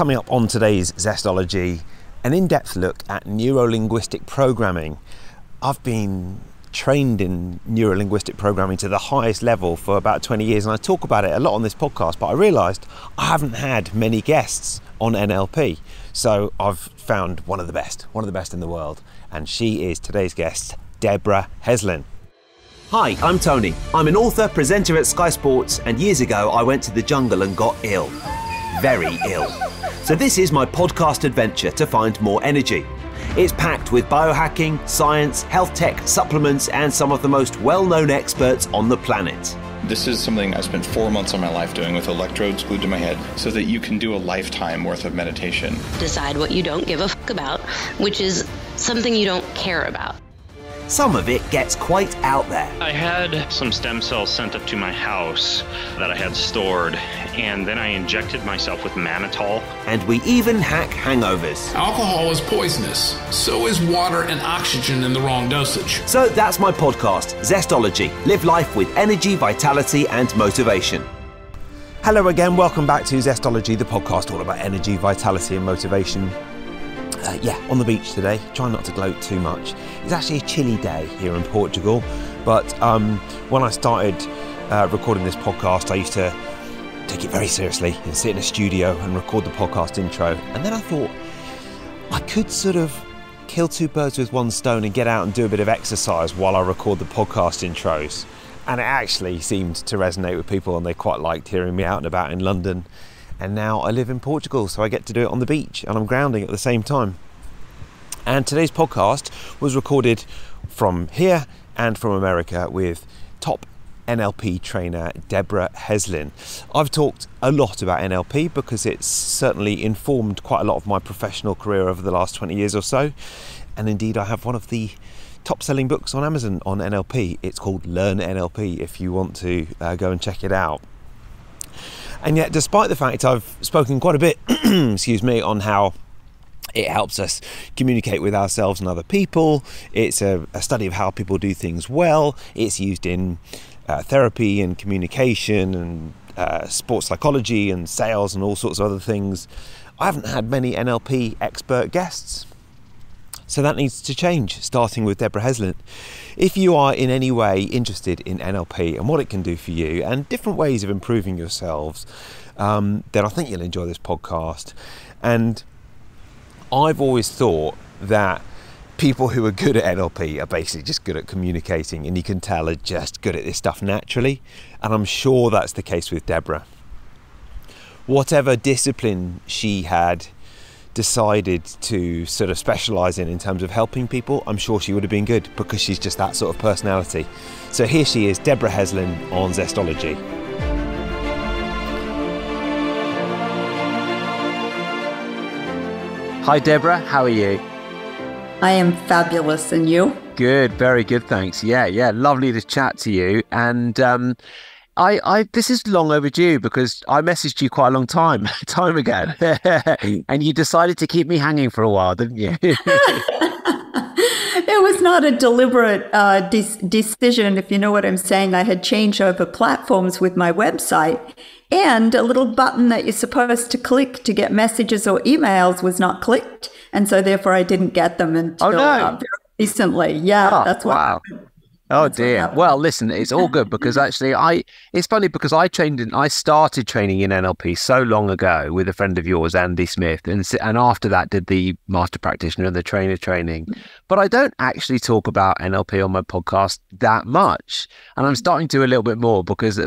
Coming up on today's Zestology, an in-depth look at neuro-linguistic programming. I've been trained in neuro-linguistic programming to the highest level for about 20 years, and I talk about it a lot on this podcast, but I realised I haven't had many guests on NLP. So I've found one of the best in the world, and she is today's guest, Debra Heslin. Hi, I'm Tony. I'm an author, presenter at Sky Sports, and years ago I went to the jungle and got ill. Very ill. So this is my podcast adventure to find more energy. It's packed with biohacking, science, health tech, supplements, and some of the most well-known experts on the planet. This is something I spent 4 months of my life doing with electrodes glued to my head so that you can do a lifetime worth of meditation. Decide what you don't give a fuck about, which is something you don't care about. Some of it gets quite out there. I had some stem cells sent up to my house that I had stored, and then I injected myself with mannitol. And we even hack hangovers. Alcohol is poisonous. So is water and oxygen in the wrong dosage. So that's my podcast, Zestology. Live life with energy, vitality, and motivation. Hello again, welcome back to Zestology, the podcast all about energy, vitality, and motivation. On the beach today, trying not to gloat too much. It's actually a chilly day here in Portugal, but when I started recording this podcast, I used to take it very seriously and sit in a studio and record the podcast intro. And then I thought I could sort of kill two birds with one stone and get out and do a bit of exercise while I record the podcast intros. And it actually seemed to resonate with people, and they quite liked hearing me out and about in London. And now I live in Portugal, so I get to do it on the beach, and I'm grounding at the same time. And today's podcast was recorded from here and from America with top NLP trainer Debra Heslin. I've talked a lot about NLP because it's certainly informed quite a lot of my professional career over the last 20 years or so. And indeed, I have one of the top selling books on Amazon on NLP. It's called Learn NLP if you want to go and check it out. And yet, despite the fact I've spoken quite a bit, on how it helps us communicate with ourselves and other people, it's a study of how people do things well, it's used in therapy and communication and sports psychology and sales and all sorts of other things, I haven't had many NLP expert guests. So that needs to change, starting with Debra Heslin. If you are in any way interested in NLP and what it can do for you and different ways of improving yourselves, then I think you'll enjoy this podcast. And I've always thought that people who are good at NLP are basically just good at communicating, and you can tell are just good at this stuff naturally. And I'm sure that's the case with Debra. Whatever discipline she had decided to sort of specialise in terms of helping people, I'm sure she would have been good because she's just that sort of personality. So here she is, Debra Heslin on Zestology. Hi Debra, how are you? I am fabulous, and you? Good, very good, thanks. Yeah, lovely to chat to you. And I this is long overdue because I messaged you quite a long time ago, and you decided to keep me hanging for a while, didn't you? It was not a deliberate decision, if you know what I'm saying. I had changed over platforms with my website, and a little button that you're supposed to click to get messages or emails was not clicked, and so therefore I didn't get them until very recently. That's what happened. Oh dear. Well, listen, it's all good because actually it's funny because I started training in NLP so long ago with a friend of yours, Andy Smith, and after that did the master practitioner and the trainer training. But I don't actually talk about NLP on my podcast that much. And I'm starting to a little bit more because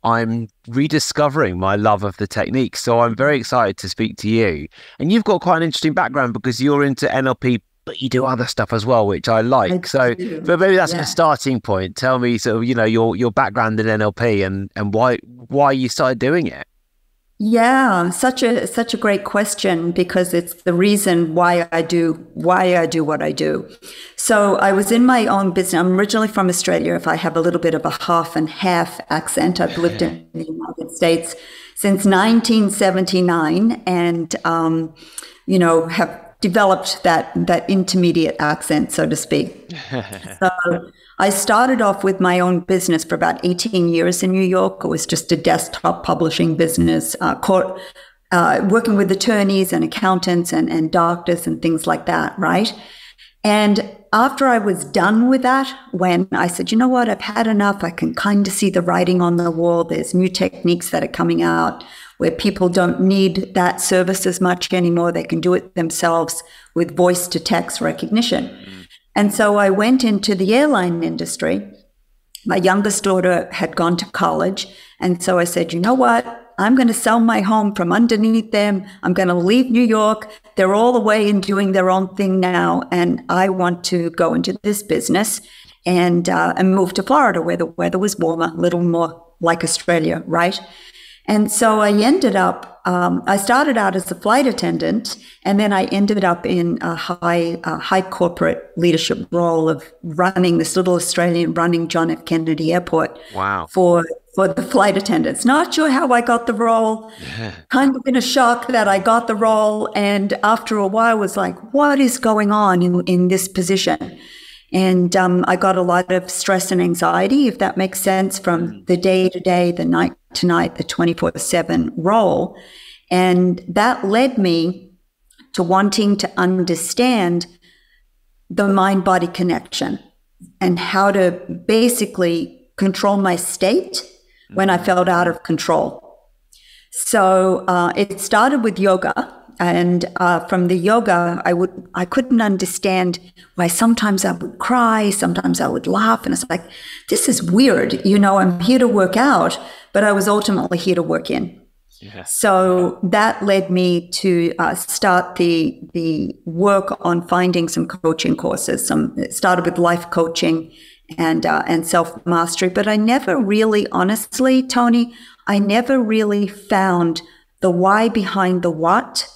I'm rediscovering my love of the technique. So I'm very excited to speak to you. And you've got quite an interesting background because you're into NLP, but you do other stuff as well, which I like. But maybe that's a starting point. Tell me sort of, your background in NLP and why you started doing it. Yeah, such a great question because it's the reason why I do what I do. So I was in my own business. I'm originally from Australia. If I have a little bit of a half and half accent, I've lived in the United States since 1979, and have developed that intermediate accent, so to speak. So I started off with my own business for about 18 years in New York. It was just a desktop publishing business, working with attorneys and accountants and doctors and things like that, right? And after I was done with that, when I said, you know what, I've had enough, I can kind of see the writing on the wall. There's new techniques that are coming out where people don't need that service as much anymore. They can do it themselves with voice to text recognition. And so I went into the airline industry. My youngest daughter had gone to college. And so I said, you know what? I'm going to sell my home from underneath them. I'm going to leave New York. They're all away and doing their own thing now. And I want to go into this business and move to Florida where the weather was warmer, a little more like Australia, right? And so I ended up, I started out as a flight attendant, and then I ended up in a high corporate leadership role of running this little Australian, running John F. Kennedy Airport. Wow. For the flight attendants. Not sure how I got the role, kind of in a shock that I got the role. And after a while was like, what is going on in this position? And I got a lot of stress and anxiety, if that makes sense, from the day to day, the night to night, the 24/7 role. And that led me to wanting to understand the mind-body connection and how to basically control my state when I felt out of control. So it started with yoga. And from the yoga, I couldn't understand why sometimes I would cry, sometimes I would laugh. And it's like, this is weird. You know, I'm here to work out, but I was ultimately here to work in. Yeah. So that led me to start the work on finding some coaching courses. It started with life coaching and self-mastery. But I never really, honestly, Tony, I never really found the why behind the what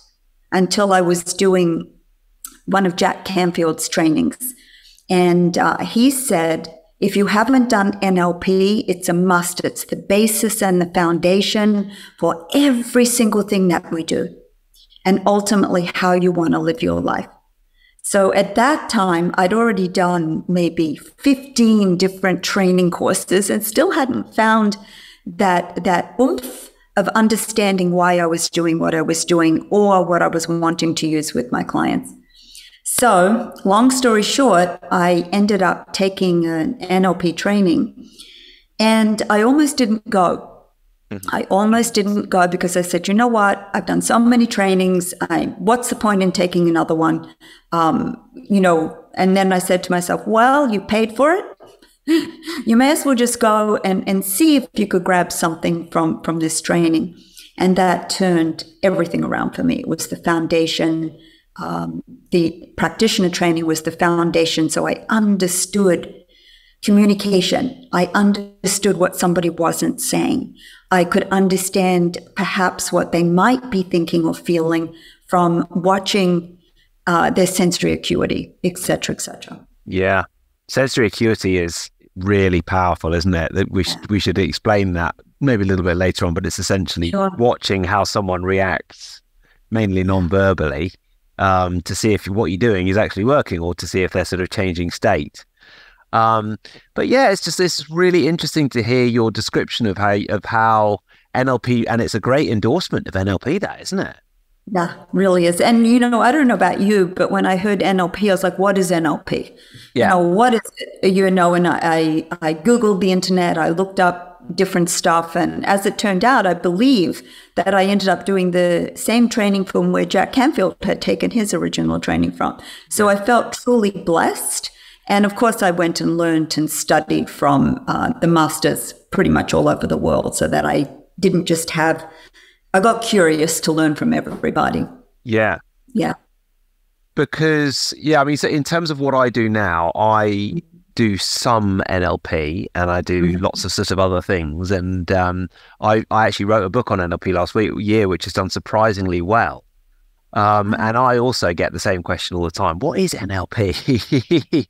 until I was doing one of Jack Canfield's trainings. And he said, if you haven't done NLP, it's a must. It's the basis and the foundation for every single thing that we do, and ultimately how you want to live your life. So at that time, I'd already done maybe 15 different training courses and still hadn't found that oomph of understanding why I was doing what I was doing or what I was wanting to use with my clients. So long story short, I ended up taking an NLP training and I almost didn't go. I almost didn't go because I said, you know what? I've done so many trainings. What's the point in taking another one? And then I said to myself, well, you paid for it. You may as well just go and see if you could grab something from this training. And that turned everything around for me. It was the foundation. The practitioner training was the foundation. So I understood communication. I understood what somebody wasn't saying. I could understand perhaps what they might be thinking or feeling from watching their sensory acuity, et cetera, et cetera. Yeah. Sensory acuity is really powerful, isn't it? That we should explain that maybe a little bit later on, but it's essentially watching how someone reacts, mainly non-verbally, to see if what you're doing is actually working or to see if they're sort of changing state. But yeah, it's really interesting to hear your description of how NLP, and it's a great endorsement of NLP, that, isn't it? Yeah, really is. And, I don't know about you, but when I heard NLP, I was like, what is NLP? Yeah. What is it? And I Googled the internet, I looked up different stuff. And as it turned out, I believe that I ended up doing the same training from where Jack Canfield had taken his original training from. So I felt truly blessed. And of course, I went and learned and studied from the masters pretty much all over the world so that I didn't just I got curious to learn from everybody. Yeah. Yeah. Because, so in terms of what I do now, I do some NLP and I do lots of sort of other things. And I actually wrote a book on NLP last year, which has done surprisingly well. And I also get the same question all the time. What is NLP?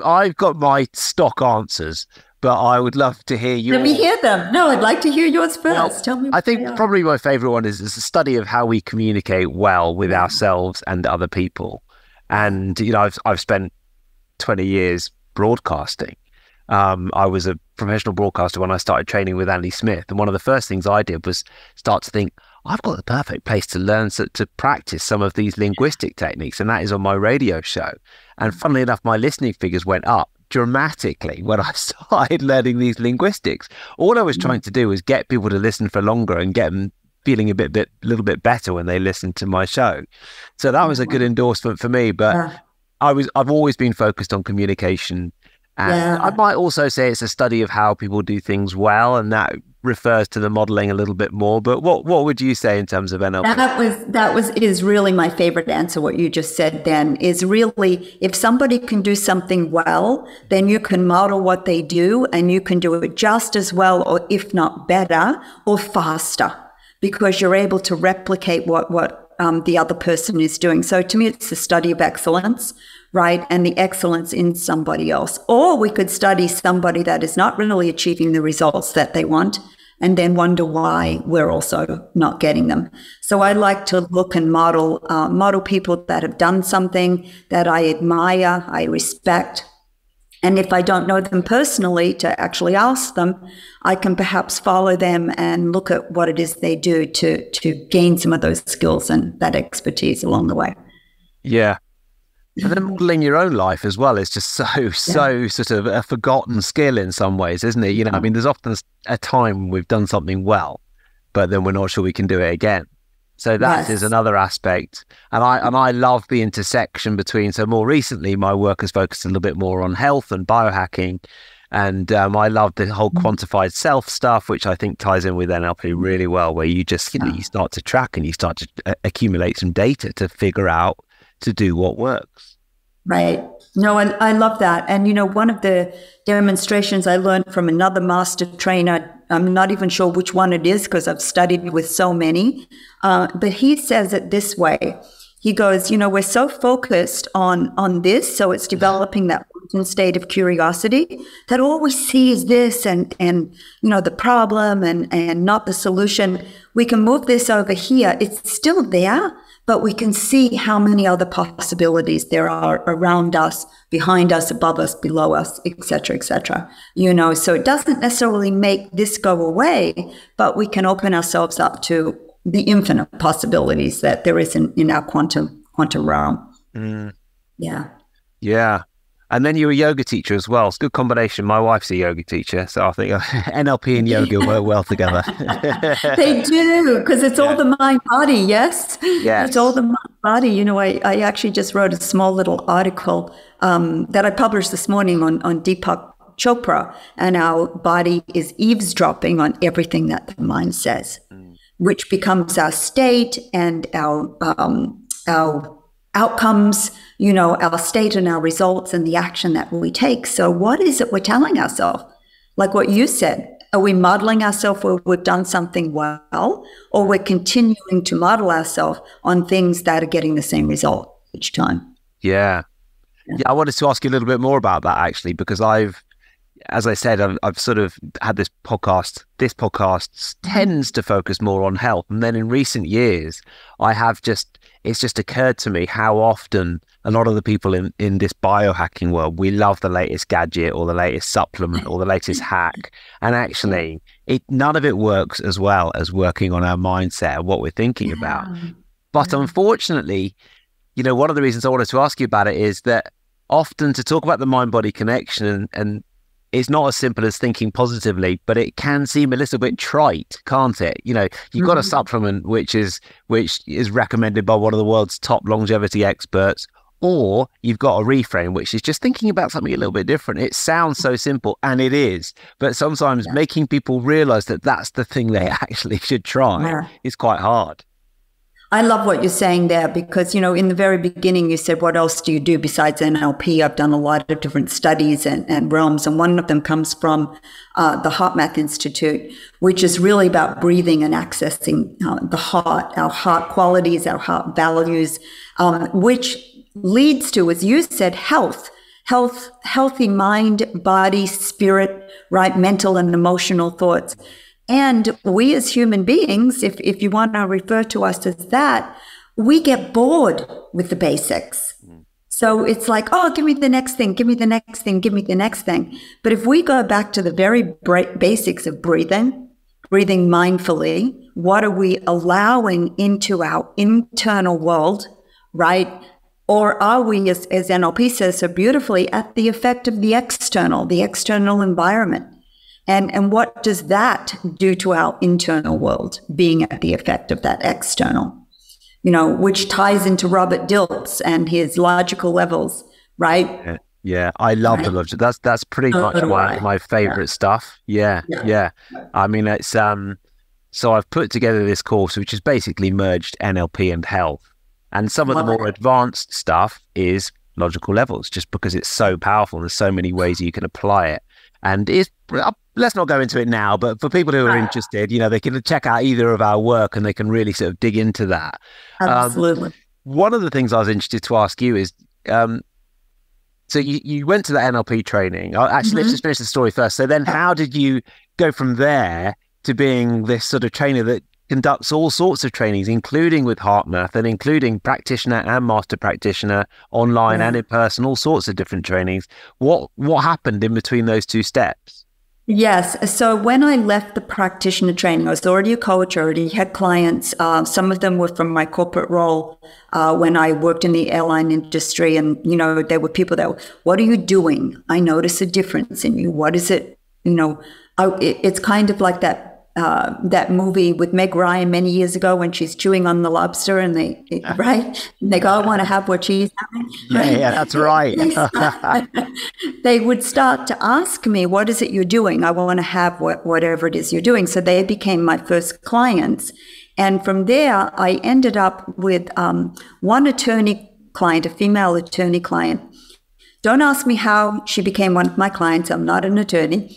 I've got my stock answers, but I would love to hear yours. Let me hear them. No, I'd like to hear yours first. Well, Tell me. I think probably my favorite one is the study of how we communicate well with ourselves and other people. And, I've spent 20 years broadcasting. I was a professional broadcaster when I started training with Andy Smith. And one of the first things I did was start to think, I've got the perfect place to learn to practice some of these linguistic techniques, and that is on my radio show. And funnily enough, my listening figures went up dramatically when I started learning these linguistics. All I was trying to do was get people to listen for longer and get them feeling a little bit better when they listened to my show. So that was a good endorsement for me. But I've always been focused on communication. And I might also say it's a study of how people do things well, and that refers to the modeling a little bit more. But what would you say in terms of NLP? Is really my favorite answer. What you just said then is really, if somebody can do something well, then you can model what they do, and you can do it just as well, or if not better, or faster, because you're able to replicate what the other person is doing. So to me, it's the study of excellence, right? And the excellence in somebody else. Or we could study somebody that is not really achieving the results that they want, and then wonder why we're also not getting them. So I like to look and model people that have done something that I admire, I respect. And if I don't know them personally, to actually ask them, I can perhaps follow them and look at what it is they do to gain some of those skills and that expertise along the way. Yeah. And then modeling your own life as well is just so sort of a forgotten skill in some ways, isn't it? You know, I mean, there's often a time we've done something well, but then we're not sure we can do it again. So that is another aspect. And I love the intersection between, so more recently, my work has focused a little bit more on health and biohacking. And I love the whole quantified self stuff, which I think ties in with NLP really well, where you just, you start to track and you start to accumulate some data to figure out to do what works. Right. No, I love that. And, one of the demonstrations I learned from another master trainer, I'm not even sure which one it is because I've studied with so many, but he says it this way. He goes, we're so focused on this, so it's developing that state of curiosity, that all we see is this and the problem and not the solution. We can move this over here. It's still there, but we can see how many other possibilities there are around us, behind us, above us, below us, et cetera, so it doesn't necessarily make this go away, but we can open ourselves up to the infinite possibilities that there is in our quantum realm. Yeah. And then you're a yoga teacher as well. It's a good combination. My wife's a yoga teacher, so I think NLP and yoga work well together. They do, because it's all the mind-body, yes? Yes. It's all the mind-body. I actually just wrote a small little article that I published this morning on Deepak Chopra, and our body is eavesdropping on everything that the mind says, which becomes our state and our outcomes, our state and our results and the action that we take. So what is it we're telling ourselves? Like what you said, are we modeling ourselves where we've done something well, or we're continuing to model ourselves on things that are getting the same result each time? Yeah, I wanted to ask you a little bit more about that actually, because as I said, I've sort of had this podcast. This podcast tends to focus more on health. And then in recent years, it's just occurred to me how often a lot of the people in this biohacking world, we love the latest gadget or the latest supplement or the latest hack. And actually, none of it works as well as working on our mindset and what we're thinking about. But unfortunately, one of the reasons I wanted to ask you about it is that often to talk about the mind-body connection and it's not as simple as thinking positively, but it can seem a little bit trite, can't it? You've got a supplement which is recommended by one of the world's top longevity experts, or you've got a reframe which is just thinking about something a little bit different. It sounds so simple, and it is, but sometimes making people realize that that's the thing they actually should try is quite hard. I love what you're saying there because, in the very beginning, you said, what else do you do besides NLP? I've done a lot of different studies and realms. And one of them comes from the HeartMath Institute, which is really about breathing and accessing the heart, our heart qualities, our heart values, which leads to, as you said, healthy mind, body, spirit, right? Mental and emotional thoughts. And we as human beings, if you want to refer to us as that, we get bored with the basics. So it's like, oh, give me the next thing, give me the next thing, give me the next thing. But if we go back to the very basics of breathing, breathing mindfully, what are we allowing into our internal world, right? Or are we, as NLP says so beautifully, at the effect of the external environment? And what does that do to our internal world, being at the effect of that external? Which ties into Robert Dilts and his logical levels, right? Yeah, I love the logic. That's pretty much my favorite stuff. Yeah. I mean, it's so I've put together this course which has basically merged NLP and health, and some of the more advanced stuff is logical levels, just because it's so powerful. There's so many ways you can apply it, and let's not go into it now. But for people who are interested, they can check out either of our work, and they can really sort of dig into that. Absolutely. One of the things I was interested to ask you is, so you went to the NLP training. Actually, let's just finish the story first. So then how did you go from there to being this sort of trainer that conducts all sorts of trainings, including with HeartMath and including practitioner and master practitioner, online and in person, all sorts of different trainings? What happened in between those two steps? Yes. So when I left the practitioner training, I was already a coach, already had clients. Some of them were from my corporate role when I worked in the airline industry. And, there were people that were, what are you doing? I notice a difference in you. What is it? It's kind of like that movie with Meg Ryan many years ago when she's chewing on the lobster and they go, I want to have what she's having. Yeah, that's right. They would start to ask me, what is it you're doing? I want to have whatever it is you're doing. So they became my first clients. And from there, I ended up with one attorney client, a female attorney client. Don't ask me how she became one of my clients. I'm not an attorney.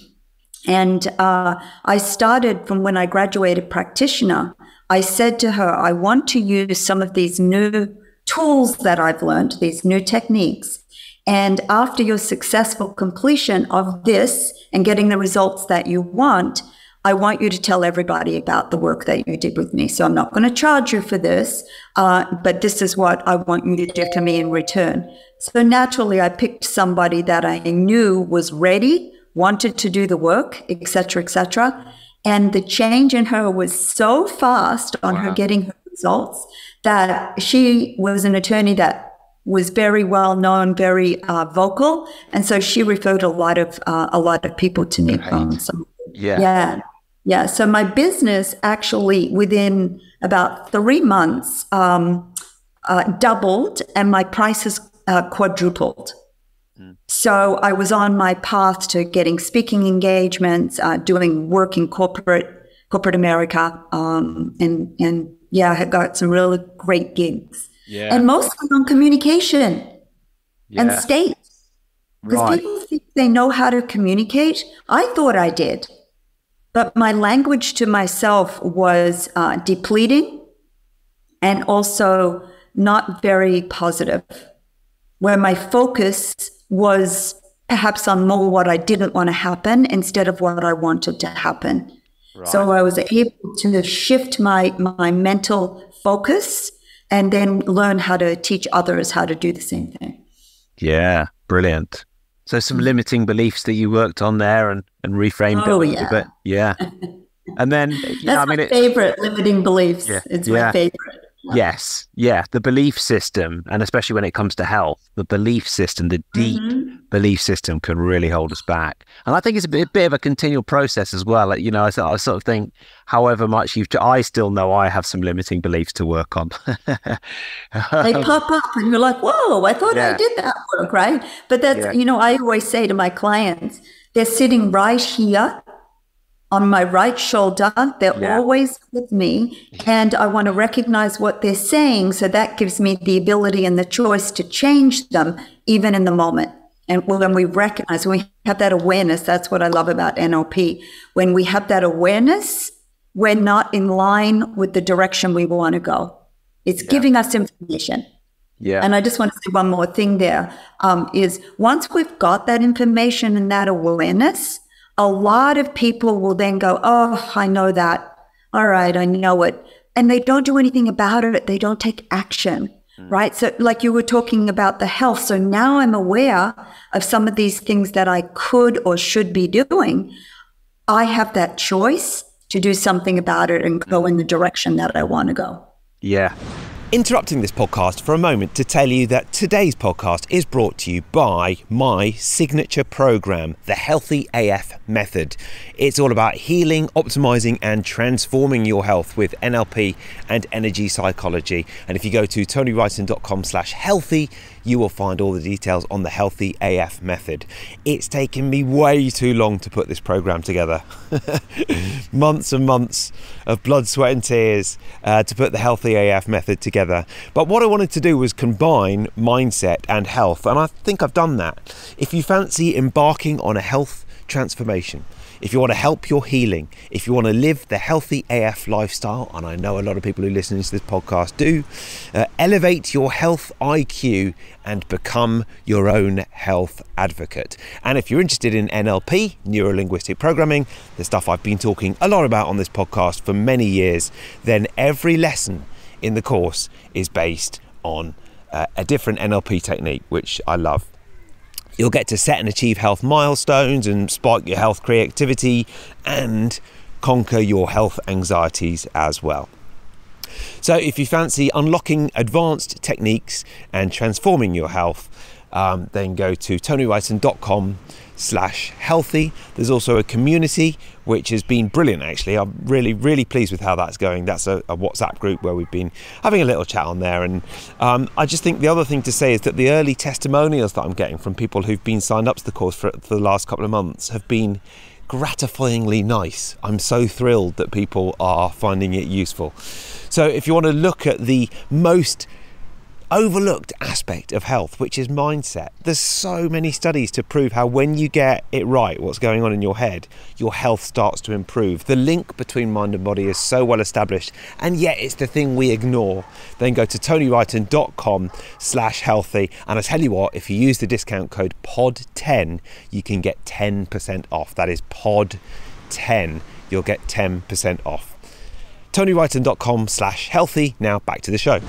And I started from when I graduated practitioner. I said to her, I want to use some of these new tools that I've learned, these new techniques. And after your successful completion of this and getting the results that you want, I want you to tell everybody about the work that you did with me. So I'm not going to charge you for this, but this is what I want you to do for me in return. So naturally, I picked somebody that I knew was ready, wanted to do the work, et cetera, and the change in her was so fast on her getting her results that she was an attorney that was very well known, very vocal, and so she referred a lot of people to me. So my business actually within about 3 months doubled, and my prices quadrupled. So I was on my path to getting speaking engagements, doing work in corporate America, and I had got some really great gigs, and mostly on communication and state. Because people think they know how to communicate. I thought I did, but my language to myself was depleting and also not very positive, where my focus was perhaps on more what I didn't want to happen instead of what I wanted to happen. So I was able to shift my mental focus and then learn how to teach others how to do the same thing. Yeah, brilliant. So some limiting beliefs that you worked on there and reframed a little bit. Yeah. And then, that's my favorite, limiting beliefs. It's my favorite. Yes. Yeah. The belief system, and especially when it comes to health, the belief system, the deep belief system can really hold us back. And I think it's a bit of a continual process as well. Like, I sort of think however much I still know I have some limiting beliefs to work on. They pop up and you're like, whoa, I thought I did that work, right? But that's, I always say to my clients, they're sitting right here on my right shoulder. They're always with me, and I want to recognize what they're saying. So that gives me the ability and the choice to change them even in the moment. And when we recognize, when we have that awareness, that's what I love about NLP. When we have that awareness, we're not in line with the direction we want to go. It's giving us information. Yeah. And I just want to say one more thing there, is once we've got that information and that awareness, a lot of people will then go, oh, I know that. All right, I know it. And they don't do anything about it. They don't take action, right? So like you were talking about the health. So now I'm aware of some of these things that I could or should be doing. I have that choice to do something about it and go in the direction that I want to go. Yeah. Interrupting this podcast for a moment to tell you that today's podcast is brought to you by my signature program, the Healthy AF Method. It's all about healing, optimizing and transforming your health with NLP and energy psychology. And if you go to tonywrighton.com/healthy, you will find all the details on the Healthy AF Method. It's taken me way too long to put this program together. Months and months of blood, sweat and tears to put the Healthy AF Method together. But what I wanted to do was combine mindset and health, and I think I've done that. If you fancy embarking on a health transformation, if you want to help your healing, if you want to live the Healthy AF lifestyle, and I know a lot of people who listen to this podcast do, elevate your health IQ and become your own health advocate. And if you're interested in NLP, Neuro-Linguistic Programming, the stuff I've been talking a lot about on this podcast for many years, then every lesson in the course is based on a different NLP technique, which I love. You'll get to set and achieve health milestones and spark your health creativity and conquer your health anxieties as well. So if you fancy unlocking advanced techniques and transforming your health, then go to tonywrighton.com/healthy. There's also a community which has been brilliant, actually. I'm really pleased with how that's going. That's a WhatsApp group where we've been having a little chat on there. And I just think the other thing to say is that the early testimonials that I'm getting from people who've been signed up to the course for the last couple of months have been gratifyingly nice. I'm so thrilled that people are finding it useful. So if you want to look at the most overlooked aspect of health, which is mindset, there's so many studies to prove how when you get it right, what's going on in your head, your health starts to improve. The link between mind and body is so well established, and yet it's the thing we ignore. Then go to tonywrighton.com/healthy, and I tell you what, if you use the discount code POD10, you can get 10% off. That is POD10. You'll get 10% off. tonywrighton.com/healthy. Now back to the show.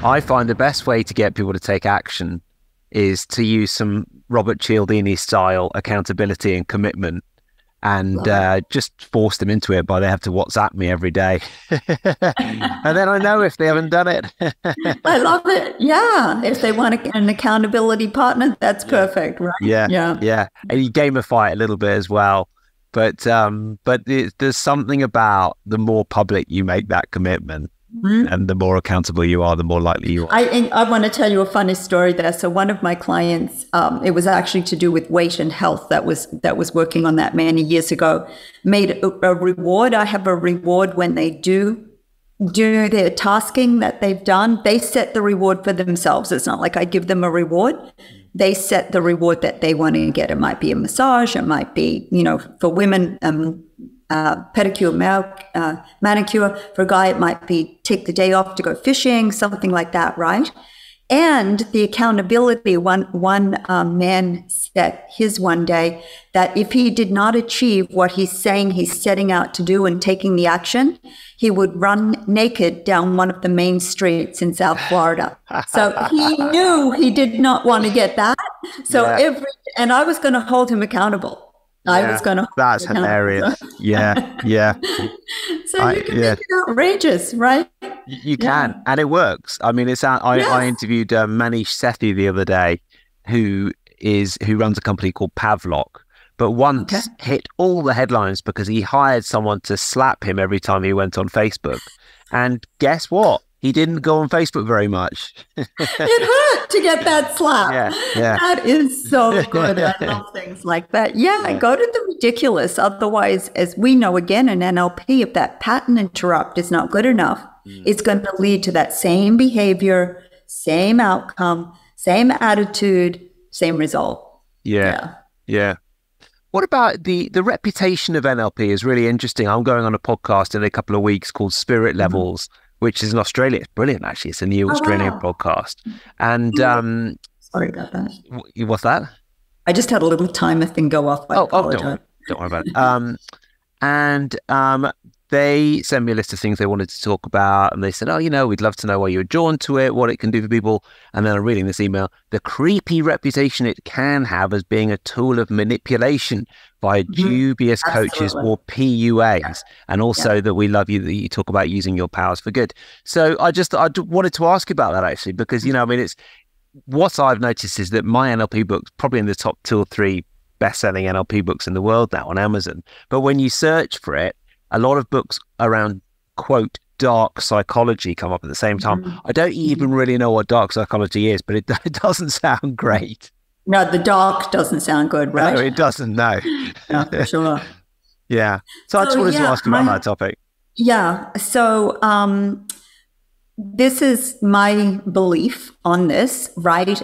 I find the best way to get people to take action is to use some Robert Cialdini style accountability and commitment, and just force them into it by they have to WhatsApp me every day. And then I know if they haven't done it. I love it. Yeah. If they want an accountability partner, that's perfect, right? Yeah. And you gamify it a little bit as well. But there's something about the more public you make that commitment, and the more accountable you are, the more likely you are. I want to tell you a funny story there. So one of my clients, it was actually to do with weight and health, that was working on that many years ago, made a reward. I have a reward when they do their tasking that they've done. They set the reward for themselves. It's not like I give them a reward. They set the reward that they want to get. It might be a massage. It might be, for women, pedicure, manicure. For a guy, it might be take the day off to go fishing, something like that, right? And the accountability, one man set his one day that if he did not achieve what he's saying he's setting out to do and taking the action, he would run naked down one of the main streets in South Florida. So he knew he did not want to get that. So and I was going to hold him accountable. That's hilarious. Yeah. So you can make it outrageous, right? You can, and it works. I mean, I interviewed Manish Sethi the other day, who runs a company called Pavlok, but once hit all the headlines because he hired someone to slap him every time he went on Facebook. And guess what? He didn't go on Facebook very much. It hurt to get that slap. Yeah. That is so good. I love things like that. Yeah, go to the ridiculous. Otherwise, as we know again in NLP, if that pattern interrupt is not good enough, it's going to lead to that same behavior, same outcome, same attitude, same result. Yeah. What about the reputation of NLP is really interesting. I'm going on a podcast in a couple of weeks called Spirit Levels, which is in Australia. It's brilliant, actually. It's a new Australian podcast. And sorry about that. What's that? I just had a little timer thing go off. Don't worry about it. And they sent me a list of things they wanted to talk about, and they said, oh, we'd love to know why you're drawn to it, what it can do for people. And then I'm reading this email, the creepy reputation it can have as being a tool of manipulation by dubious coaches or PUAs, and also that we love you, that you talk about using your powers for good. So I wanted to ask about that, actually, because, it's what I've noticed is that my NLP book's probably in the top 2 or 3 best-selling NLP books in the world now on Amazon. But when you search for it, a lot of books around, quote, dark psychology come up at the same time. I don't even really know what dark psychology is, but it doesn't sound great. No, the dark doesn't sound good, right? No, it doesn't, no. No, for sure. Yeah. So I just wanted to ask about that topic. Yeah. So this is my belief on this, right?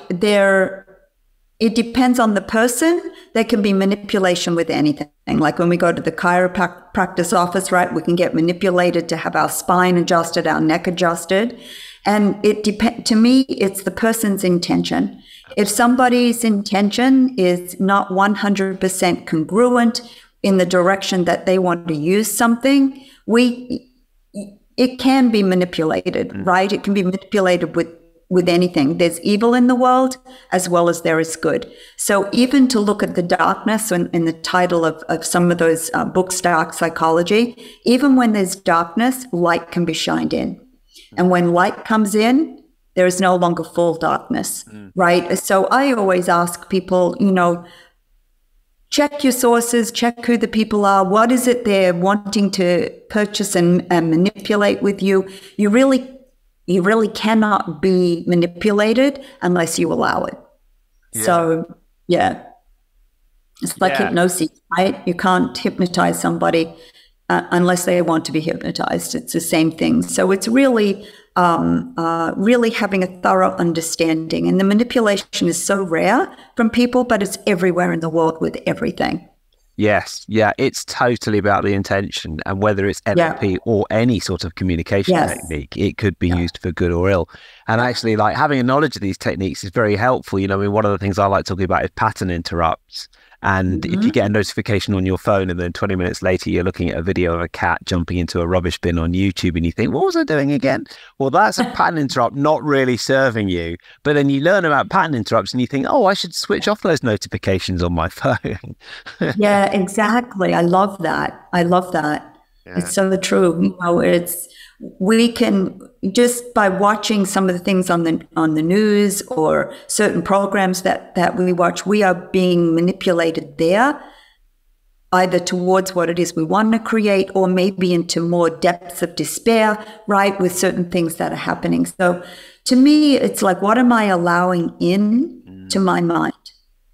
It depends on the person. There can be manipulation with anything. Like when we go to the chiropractor's office, right, we can get manipulated to have our spine adjusted, our neck adjusted. And to me, it's the person's intention. If somebody's intention is not 100% congruent in the direction that they want to use something, it can be manipulated, right? It can be manipulated with anything. There's evil in the world as well as there is good. So even to look at the darkness in the title of some of those books, Dark Psychology, even when there's darkness, light can be shined in. And when light comes in, there is no longer full darkness, right? So I always ask people, check your sources, check who the people are. What is it they're wanting to purchase and manipulate with you? You really cannot be manipulated unless you allow it. Yeah. So, it's like hypnosis, right? You can't hypnotize somebody unless they want to be hypnotized. It's the same thing. So it's really having a thorough understanding. And the manipulation is so rare from people, but it's everywhere in the world with everything. Yes. Yeah. It's totally about the intention, and whether it's NLP or any sort of communication technique, it could be used for good or ill. And actually, like, having a knowledge of these techniques is very helpful. One of the things I like talking about is pattern interrupts. And if you get a notification on your phone and then 20 minutes later you're looking at a video of a cat jumping into a rubbish bin on YouTube and you think, what was I doing again? Well, that's a pattern interrupt not really serving you. But then you learn about pattern interrupts and you think, I should switch off those notifications on my phone. Yeah, exactly. I love that. Yeah. It's so true. We can, just by watching some of the things on the news or certain programs that we watch, we are being manipulated there, either towards what it is we want to create or maybe into more depths of despair, right, with certain things that are happening. So to me, it's like, what am I allowing in to my mind?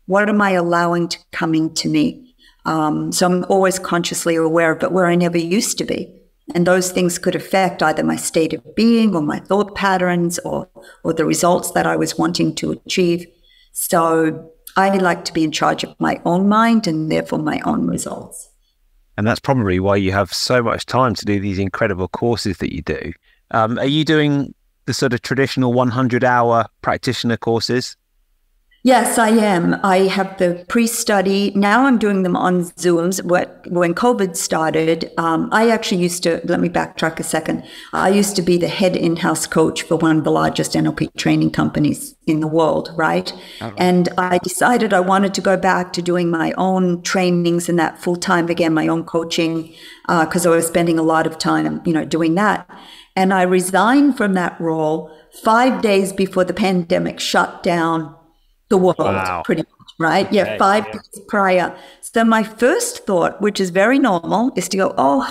What am I allowing to come into me? So I'm always consciously aware of it, where I never used to be. And those things could affect either my state of being or my thought patterns or the results that I was wanting to achieve. So I like to be in charge of my own mind and therefore my own results. And that's probably why you have so much time to do these incredible courses that you do. Are you doing the sort of traditional 100-hour practitioner courses? Yes, I am. I have the pre-study. Now I'm doing them on Zooms. When COVID started, I actually used to, let me backtrack a second. I used to be the head in-house coach for one of the largest NLP training companies in the world, right? Oh. And I decided I wanted to go back to doing my own trainings and that full-time again, my own coaching, because I was spending a lot of time, doing that. And I resigned from that role 5 days before the pandemic shut down the world, pretty much, right? Yeah, 5 days prior. So my first thought, which is very normal, is to go,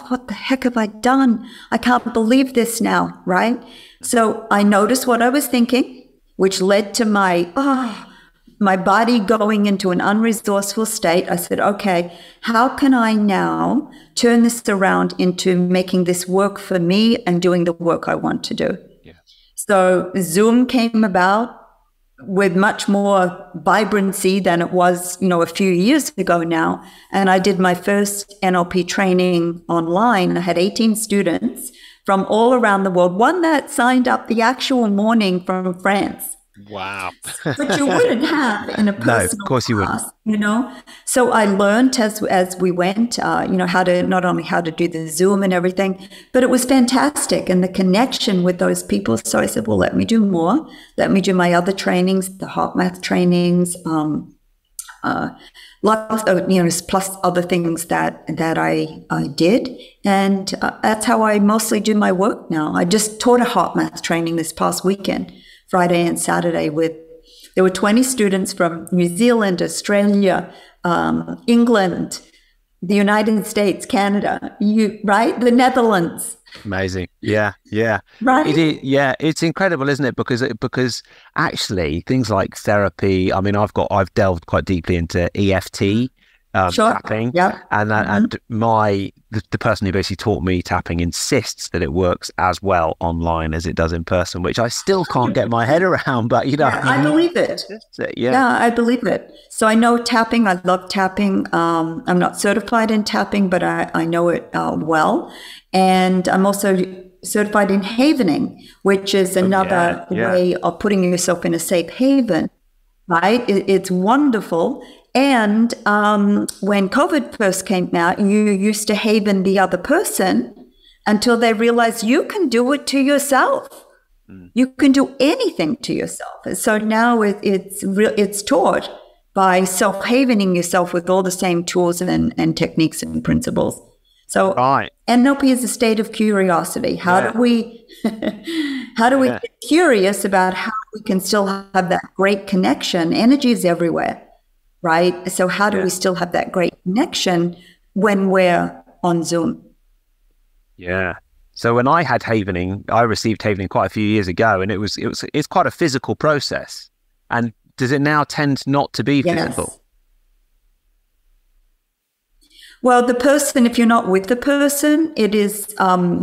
what the heck have I done? I can't believe this now, right? So I noticed what I was thinking, which led to my body going into an unresourceful state. I said, okay, how can I now turn this around into making this work for me and doing the work I want to do? Yeah. So Zoom came about with much more vibrancy than it was, a few years ago now. And I did my first NLP training online. I had 18 students from all around the world. One that signed up the actual morning from France, Wow. But you wouldn't have in a personal No, of course you wouldn't. class, you know. So I learned as we went, how to not only how to do the Zoom and everything, but it was fantastic, and the connection with those people. So I said, well, let me do more. Let me do my other trainings, the heart math trainings, lots of plus other things that I did, and that's how I mostly do my work now. I just taught a heart math training this past weekend, Friday and Saturday. There were 20 students from New Zealand, Australia, England, the United States, Canada, the Netherlands. Amazing. Yeah. Right. It is, yeah, it's incredible, isn't it? Because actually things like therapy, I mean, I've delved quite deeply into EFT, tapping. Yeah. And the person who basically taught me tapping insists that it works as well online as it does in person, which I still can't get my head around, but I believe it. Yeah, I believe it. So I know tapping. I love tapping. I'm not certified in tapping, but I know it well. And I'm also certified in havening, which is another way of putting yourself in a safe haven, right? It's wonderful. And when COVID first came out, you used to haven the other person until they realized you can do it to yourself. You can do anything to yourself. So now it's taught by self-havening yourself with all the same tools and techniques and principles. So NLP is a state of curiosity. How do we get curious about how we can still have that great connection? Energy is everywhere, right? So how do we still have that great connection when we're on Zoom? Yeah. So when I had havening, I received havening quite a few years ago, and it's quite a physical process. And does it now tend not to be physical? Yes. Well, the person, if you're not with the person, it is,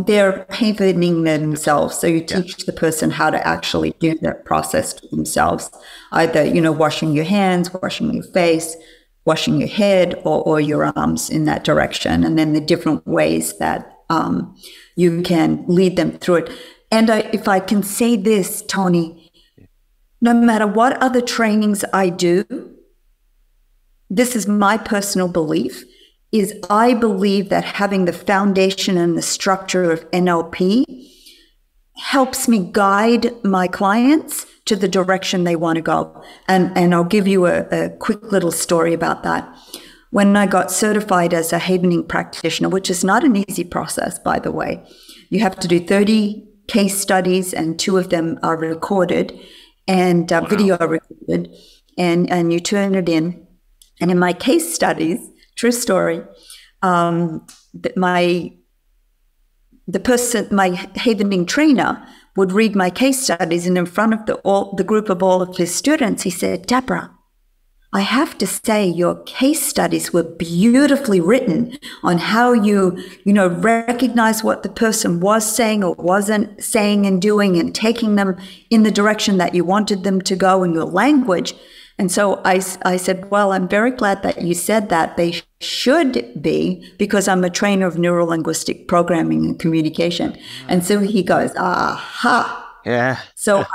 they're havening themselves. So you teach the person how to actually do that process to themselves, either, washing your hands, washing your face, washing your head, or your arms in that direction. And then the different ways that you can lead them through it. And if I can say this, Tony, no matter what other trainings I do, this is my personal belief, is I believe that having the foundation and the structure of NLP helps me guide my clients to the direction they want to go. And I'll give you a quick little story about that. When I got certified as a havening practitioner, which is not an easy process, by the way, you have to do 30 case studies, and 2 of them are recorded and video recorded, and you turn it in. And in my case studies, true story, my havening trainer would read my case studies, and in front of the group of all of his students, he said, "Debra, I have to say your case studies were beautifully written on how you recognize what the person was saying or wasn't saying and doing, and taking them in the direction that you wanted them to go in your language." And so I said, well, I'm very glad that you said that. They should be, because I'm a trainer of Neuro-Linguistic Programming and Communication. And so he goes, aha. Yeah. So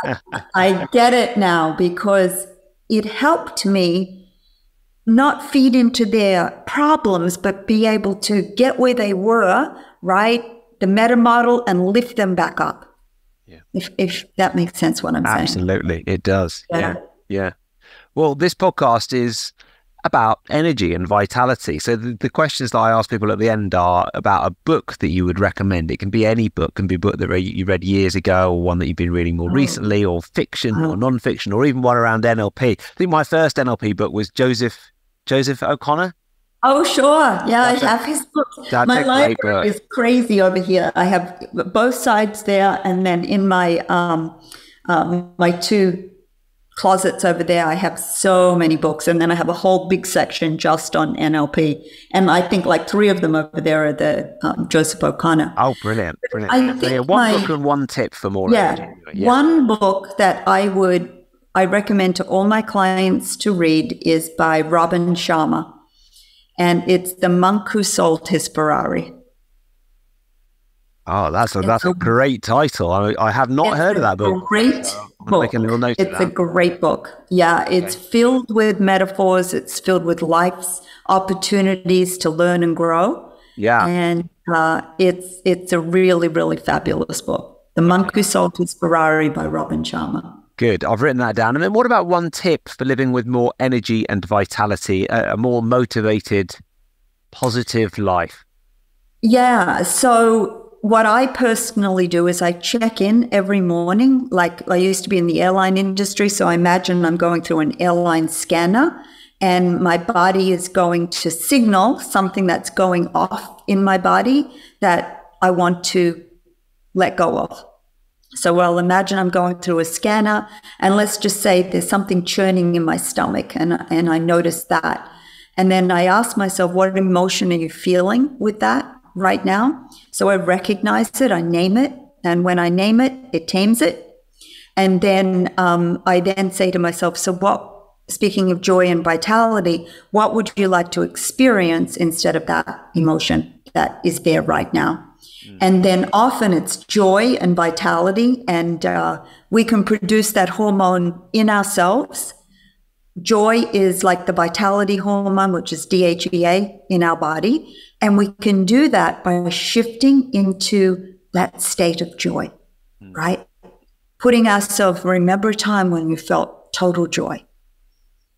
I get it now, because it helped me not feed into their problems, but be able to get where they were, right? The meta model, and lift them back up. Yeah. If that makes sense, what I'm saying. Absolutely. It does. Yeah. Well, this podcast is about energy and vitality. So the questions that I ask people at the end are about a book that you would recommend. It can be any book. It can be a book that you read years ago, or one that you've been reading more recently, or fiction or non-fiction, or even one around NLP. I think my first NLP book was Joseph O'Connor. Oh, sure. Yeah, I have his book. My library is crazy over here. I have both sides there, and then in my my 2 closets over there, I have so many books, and then I have a whole big section just on NLP, and I think like 3 of them over there are the Joseph O'Connor. Oh, brilliant! One book and one tip for more. One book that I recommend to all my clients to read is by Robin Sharma, and it's The Monk Who Sold His Ferrari. Oh, that's a great title. I have not heard of that book. Great book. Make a little note of that. It's a great book. Yeah, it's filled with metaphors. It's filled with life's opportunities to learn and grow. Yeah, and it's a really, really fabulous book. The Monk Who Sold His Ferrari by Robin Sharma. Good. I've written that down. And then what about one tip for living with more energy and vitality, a more motivated, positive life? Yeah. So what I personally do is I check in every morning. Like, I used to be in the airline industry, so I imagine I'm going through an airline scanner and my body is going to signal something that's going off in my body that I want to let go of. So I'll imagine I'm going through a scanner, and let's just say there's something churning in my stomach, and I notice that. And then I ask myself, what emotion are you feeling with that right now? So I recognize it, I name it, and when I name it, it tames it. And then I then say to myself, so what, speaking of joy and vitality, what would you like to experience instead of that emotion that is there right now? And then often it's joy and vitality, and we can produce that hormone in ourselves. Joy is like the vitality hormone, which is DHEA in our body. And we can do that by shifting into that state of joy, right? Putting ourselves, remember a time when you felt total joy.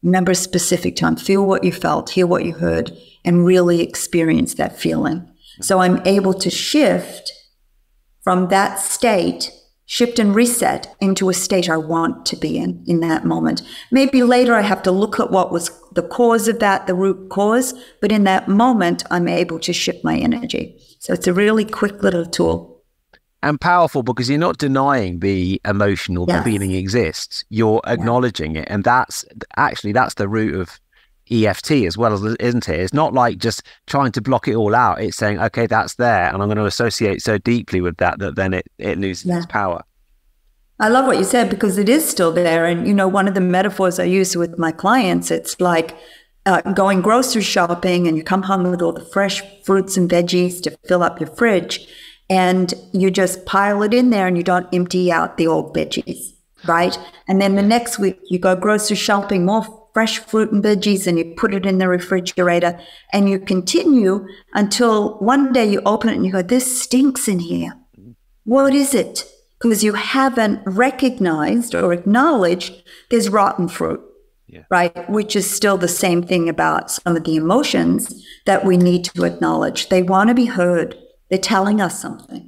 Remember a specific time, feel what you felt, hear what you heard, and really experience that feeling. So I'm able to shift from that state, shift and reset into a state I want to be in that moment. Maybe later I have to look at what was the cause of that, the root cause, but in that moment, I'm able to shift my energy. So it's a really quick little tool. And powerful, because you're not denying the emotion or the feeling exists. You're acknowledging it. And that's the root of EFT as well, isn't it? It's not like just trying to block it all out. It's saying, okay, that's there, and I'm going to associate so deeply with that then it loses its power. I love what you said, because it is still there. And, you know, one of the metaphors I use with my clients, it's like going grocery shopping and you come home with all the fresh fruits and veggies to fill up your fridge, and you just pile it in there and you don't empty out the old veggies, right? And then the next week you go grocery shopping, more fresh fruit and veggies, and you put it in the refrigerator, and you continue until one day you open it and you go, this stinks in here. What is it? Because you haven't recognized or acknowledged there's rotten fruit, right? Which is still the same thing about some of the emotions that we need to acknowledge. They want to be heard. They're telling us something.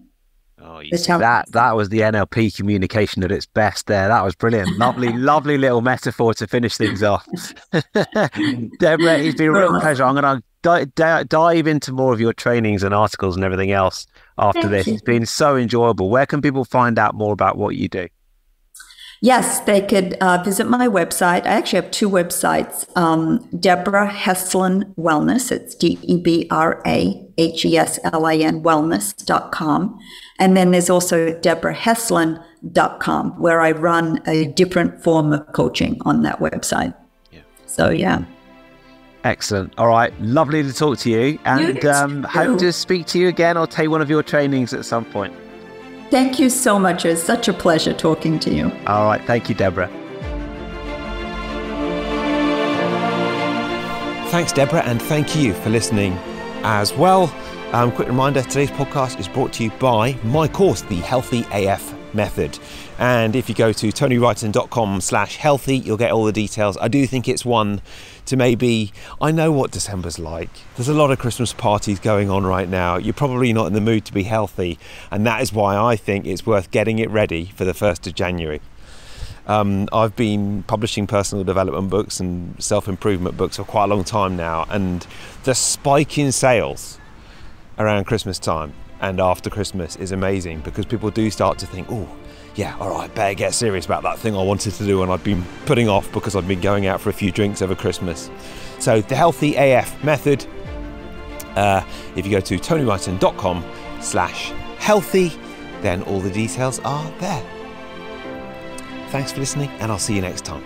Oh, you see, that was the NLP communication at its best there. That was brilliant. Lovely, lovely little metaphor to finish things off. Debra, it's been a real pleasure. I'm going to dive into more of your trainings and articles and everything else after this. It's been so enjoyable. Where can people find out more about what you do? Yes, they could visit my website. I actually have two websites. Debra Heslin Wellness. It's DebraHeslin wellness.com. And then there's also debraheslin.com, where I run a different form of coaching on that website. So, Excellent. All right. Lovely to talk to you. And hope to speak to you again or take one of your trainings at some point. Thank you so much. It's such a pleasure talking to you. All right. Thank you, Debra. Thanks, Debra, and thank you for listening as well. Quick reminder, today's podcast is brought to you by my course, The Healthy AF Method. And if you go to tonywrighton.com/healthy, you'll get all the details. I do think it's one to maybe, I know what December's like. There's a lot of Christmas parties going on right now. You're probably not in the mood to be healthy. And that is why I think it's worth getting it ready for the 1st of January. I've been publishing personal development books and self-improvement books for quite a long time now. And the spike in sales around Christmas time and after Christmas is amazing, because people do start to think, oh, yeah, all right, better get serious about that thing I wanted to do and I've been putting off because I've been going out for a few drinks over Christmas. So the Healthy AF Method, if you go to tonywrighton.com/healthy, then all the details are there. Thanks for listening, and I'll see you next time.